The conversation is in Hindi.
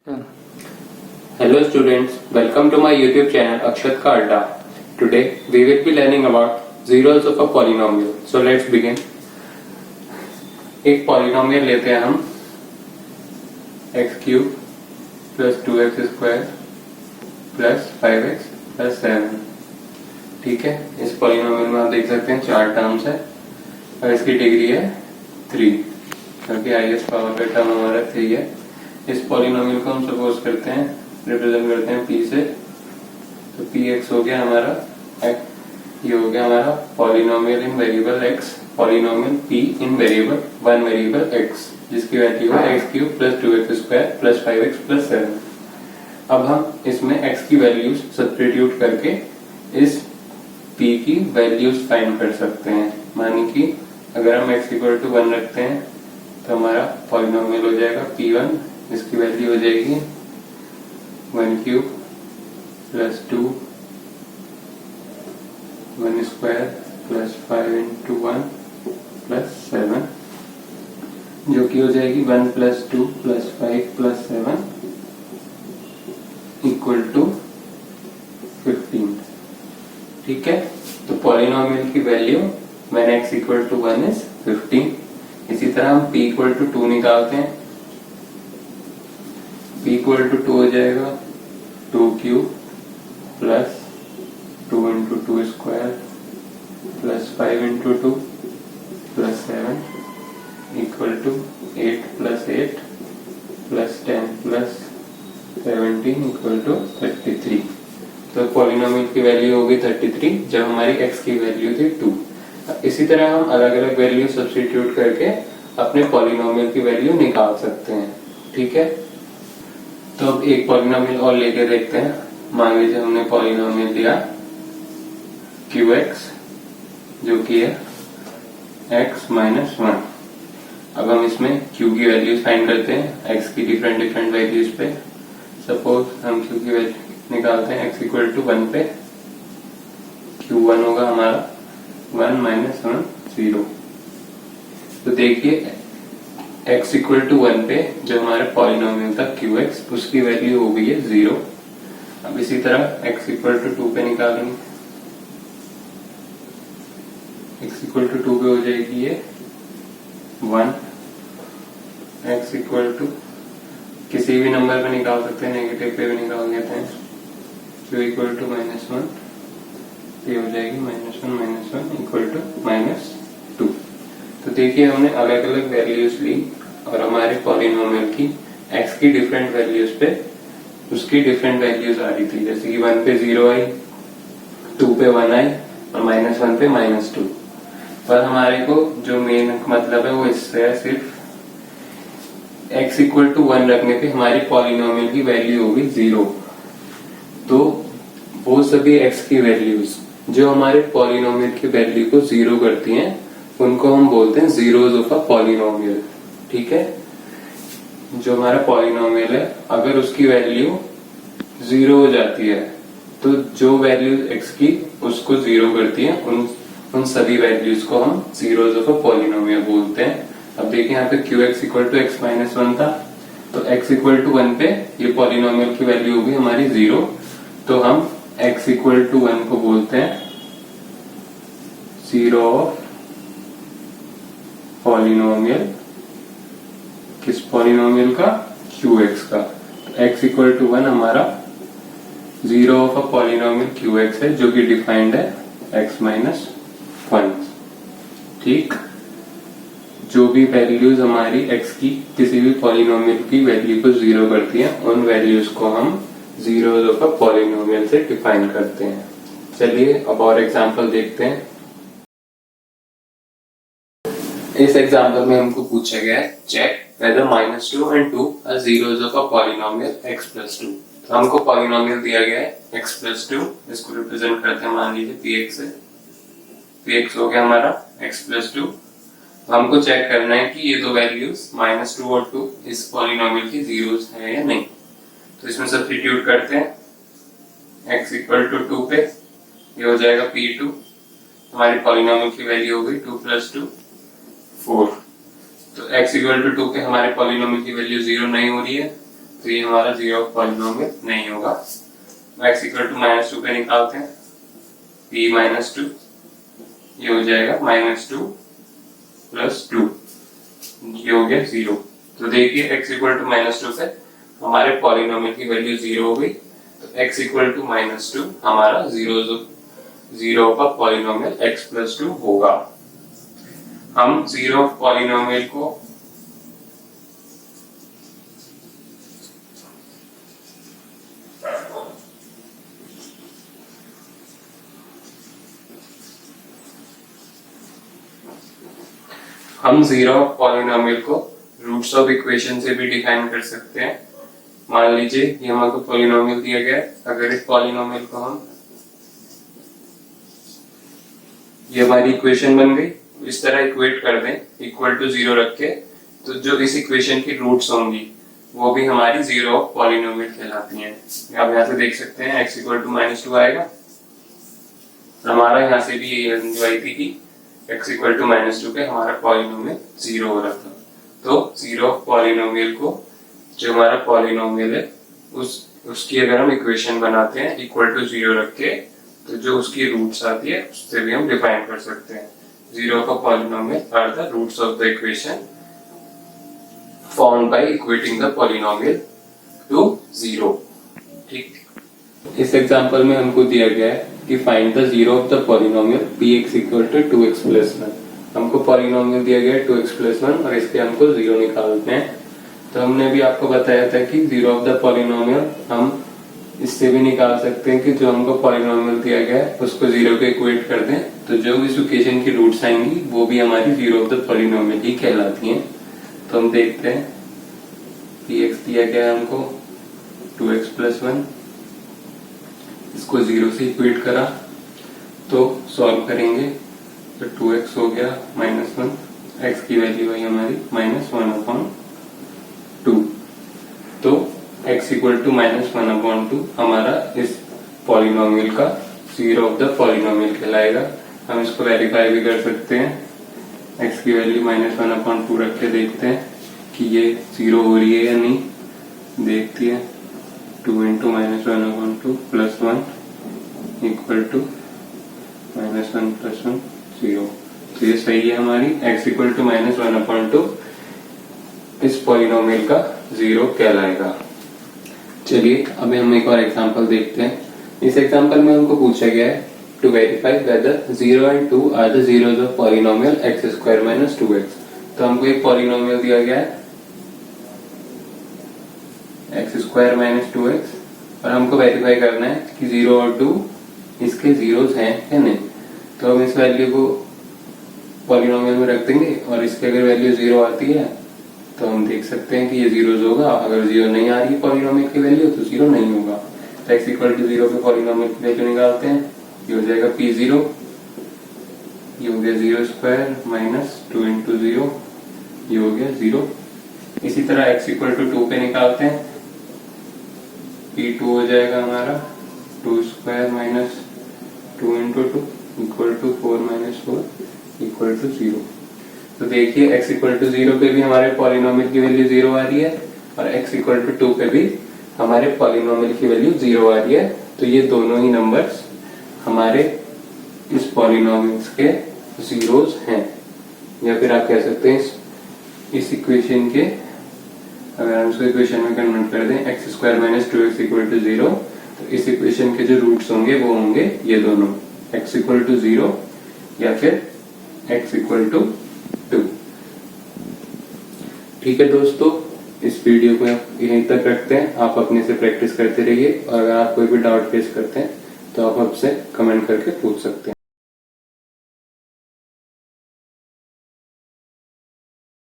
Hello students, welcome to my YouTube channel Akshat Ka Adda. Today we will be learning about zeros of a polynomial. So let's begin. एक polynomial लेते हैं हम x cube plus 2x square plus 5x plus 7. ठीक है, इस polynomial में आप देख सकते हैं 4 टर्म्स है और इसकी डिग्री है 3 क्योंकि हाईएस्ट पावर का टर्म हमारा 3 है. इस पॉलिनोमियल को हम सपोज करते हैं रिप्रेजेंट करते हैं p से, तो px हो गया हमारा ये हो गया हमारा पॉलिनोमियल इन वेरिएबल x, पॉलिनोमियल p इन वेरिएबल वन वेरिएबल x जिसकी वैल्यू है x cube plus 2x square plus 5x plus 7. अब हम इसमें x की वैल्यूज सब्स्टिट्यूट करके इस p की वैल्यूज फाइंड कर सकते हैं. मानी कि अगर हम x इक्वल टू 1 रखते हैं तो हमारा पॉलिनोमियल हो जाएगा p1, इसकी वैल्यू हो जाएगी 1 cube plus 2 1 square plus 5 into 1 plus 7 जो कि हो जाएगी 1 plus 2 plus 5 plus 7 equal to 15. ठीक है, तो पॉलिनोमियल की value when x equal to 1 is 15. इसी तरह हम p इक्वल टू 2 निकालते हैं. p इक्वल टू 2 हो जाएगा 2 cube plus 2 into 2 square plus 5 into 2 plus 7 equal to 8 plus 8 plus 10 plus 17 equal to 33. तो पॉलिनोमियल की वैल्यू होगी 33 जब हमारी x की वैल्यू थी 2. इसी तरह हम अलग अलग वैल्यू सब्स्टिट्यूट करके अपने पॉलिनोमियल की वैल्यू निकाल सकते हैं. ठीक है, तो अब एक पॉलिनोमियल और लेके देखते हैं. मान लीजिए हमने पॉलिनोमियल दिया qx जो कि है x माइनस 1. अब हम इसमें q की वैल्यूज फाइंड करते हैं x की डिफरेंट वैल्यूज पे. सपोज हम q की वैल्यू निकालते हैं x इक्वल टू 1 पे. q1 होगा हमारा 1 माइनस 1 0. तो देखिए x इक्वल टू 1 पे जो हमारे पॉलिनोमियल था qx उसकी वैल्यू हो गई है 0. अब इसी तरह x इक्वल टू 2 पे निकालेंगे. x इक्वल टू 2 पे हो जाएगी ये 1. x इक्वल टू किसी भी नंबर पे निकाल सकते हैं, नेगेटिव पे भी निकाल देते हैं. q इक्वल टू -1 ये हो जाएगी -1 इक्वल टू -2. तो देखिए हमने अलग अलग वैल्यूज ली और हमारे पॉलिनोमियल की x की डिफरेंट वैल्यूज पे उसकी डिफरेंट वैल्यूज आ रही थी. जैसे कि 1 पे 0 आई, 2 पे 1 आई और -1 पे -2. पर हमारे को जो मेन मतलब है वो इससे है सिर्फ x इक्वल टू 1 रखने पे हमारी पॉलिनोमियल की वैल्यू होगी 0. तो वो सभी x की वैल्यूज जो हमारे पॉलिनोमियल की वैल्यू को 0 करती हैं उनको हम बोलते हैं जीरोस ऑफ अ पॉलिनोमियल. ठीक है, जो हमारा पॉलिनोमियल है अगर उसकी वैल्यू 0 हो जाती है तो जो वैल्यू x की उसको 0 करती है उन सभी वैल्यूज को हम जीरोस ऑफ अ पॉलिनोमियल बोलते हैं. अब देखिए यहाँ पे qx equal to x minus 1 था, तो x इक्वल टू 1 पे ये पॉलिनोमियल की वैल्यू होगी हमारी 0. तो हम x इक्वल टू 1 को बोलते हैं जीरो ऑफ पॉलिनोमियल. किस पॉलिनोमियल का? qx का. x इक्वल टू 1 हमारा zero of a polynomial qx है जो कि डिफाइंड है x माइनस 1. ठीक, जो भी वैल्यूज हमारी x की किसी भी पॉलिनोमियल की वैल्यू को 0 करती हैं उन वैल्यूज को हम जीरोस ऑफ अ पॉलिनोमियल से डिफाइन करते हैं. चलिए अब और एग्जांपल देखते हैं. इस एग्जांपल में हमको पूछा गया है check whether -2 and 2 are zeros of a polynomial x plus 2. तो हमको पॉलिनोमियल दिया गया है x plus 2, इसको रिप्रेजेंट करते हैं मान लीजिए px से. px हो गया हमारा x plus 2. हमको चेक करना है कि ये दो वैल्यूज -2 और 2 इस पॉलिनोमियल की जीरोस है या नहीं. तो इसमें सब्स्टिट्यूट करते हैं x इक्वल टू 2 पे ये हो जाएगा p2. हमारी पॉलिनोमियल की वैल्यू हो गई 2 प्लस 2 4. तो x इक्वल टू 2 पे हमारे पॉलिनोमियल की वैल्यू 0 नहीं हो रही है तो ये हमारा जीरो पॉलिनोमियल नहीं होगा। x इक्वल टू -2 पे निकालते हैं, p -2, ये हो जाएगा -2 + 2, ये हो गया 0। तो देखिए x इक्वल टू -2 पे हमारे पॉलिनोमियल की वैल्यू 0 हो गई। तो x इक्वल टू -2 हमारा 0 का पॉलिनोमियल x + 2 होगा। हम 0 पॉलिनोमियल को रूट्स ऑफ इक्वेशन से भी डिफाइन कर सकते हैं। मान लीजिए ये हमको पॉलिनोमियल दिया गया है, अगर इस पॉलिनोमियल को हम, ये हमारी इक्वेशन बन गई, इस तरह इक्वेट कर दें इक्वल टू 0 रख के, तो जो इस इक्वेशन की रूट्स होंगी वो भी हमारी 0 पॉलिनोमियल कहलाती हैं। आप यहाँ से देख सकते हैं x इक्वल टू -2 आएगा, हमारा यहाँ से भी ये वैल्यू आई थी कि x इक्वल टू -2 पे हमारा पॉलिनोमियल 0 हो रहा था। तो 0 पॉलिनोमियल को, जो हमारा पॉलिनोमियल है उसकी अगर हम इक्वेशन बनाते हैं इक्वल टू 0 रख के, तो जो उसकी रूट्स आती है उससे भी हम डिफाइन कर सकते हैं। 0 का polynomial are the roots of the equation found by equating the polynomial to 0। ठीक, इस एग्जांपल में हमको दिया गया है कि find the 0 of the polynomial px equal to 2x + 1। हमको पॉलिनोमियल दिया गया है 2x + 1 और इसके हमको 0 निकालते हैं। तो हमने भी आपको बताया था कि 0 ऑफ द पॉलिनोमियल हम इससे भी निकाल सकते हैं कि जो हमको पॉलिनोमियल दिया गया है उसको 0 के इक्वेट कर दें, तो जो इस इक्वेशन की रूट्स आएंगी वो भी हमारी 0 ऑफ द पॉलिनोमियल ही कहलाती हैं। तो हम देखते हैं, px दिया गया है हमको 2x + 1, इसको 0 से इक्वेट करा तो सॉल्व करेंगे तो 2x हो गया -1, x की वैल्यू आई हमारी -1/2। तो x इक्वल टू -1/2 हमारा इस पॉलिनोमियल का 0 ऑफ द पॉलिनोमियल कहलाएगा। हम इसको वेरीफाई भी कर सकते हैं, x की वैल्यू -1/2 रख के देखते हैं कि ये 0 हो रही है या नहीं। देखती है 2 × -1/2 + 1 इक्वल टू -1 + 1 0। तो ये सही है हमारी, x इक्वल टू -1/2 इस पॉलिनोमियल का 0 कहलाएगा। चलिए अब हम एक और एग्जांपल देखते हैं। इस एग्जांपल में हमको पूछा गया है to verify whether 0 and 2 are the zeros of polynomial x² - 2x। तो हमको एक पॉलिनोमियल दिया गया है x² - 2x और हमको वेरीफाई करना है कि 0 और 2 इसके जीरोस हैं या नहीं। तो हम इस वैल्यू को पॉलिनोमियल में रख देंगे और इसकी अगर वैल्यू 0 आती है तो हम देख सकते हैं कि ये जीरोस होगा। अगर 0 नहीं आ रही है पॉलिनोमियल की वैल्यू तो 0 नहीं होगा। तो x इक्वल टू 0 पे पॉलिनोमियल की वैल्यू निकालते हैं, ये हो जाएगा p0, ये हो गया 0² - 2 × 0, ये हो गया 0। इसी तरह x इक्वल टू 2 पे निकालते हैं, p2 हो जाएगा हमारा 2² - 2 × 2 इक्वल टू 4 - 4 इक्वल टू 0। तो देखिए x इक्वल टू 0 पे भी हमारे पॉलिनोमियल की वैल्यू 0 आ रही है और x इक्वल टू 2 पे भी हमारे पॉलिनोमियल की वैल्यू 0 आ रही है। तो ये दोनों ही नंबर्स हमारे इस पॉलिनोमियल्स के जीरोस हैं, या फिर आप कह सकते हैं इस इक्वेशन के, अगर हम इसको इक्वेशन में कन्वर्ट कर दें x² - 2x इक्वल टू 0, तो इस इक्वेशन के जो रूट्स होंगे वो होंगे ये दोनों, x इक्वल टू 0 या फिर x इक्वल टू 2। ठीक है दोस्तों, इस वीडियो को यहीं तक रखते हैं। आप अपने से प्रैक्टिस करते रहिए और अगर आप कोई भी डाउट फेस करते हैं तो आप हमसे कमेंट करके पूछ सकते हैं।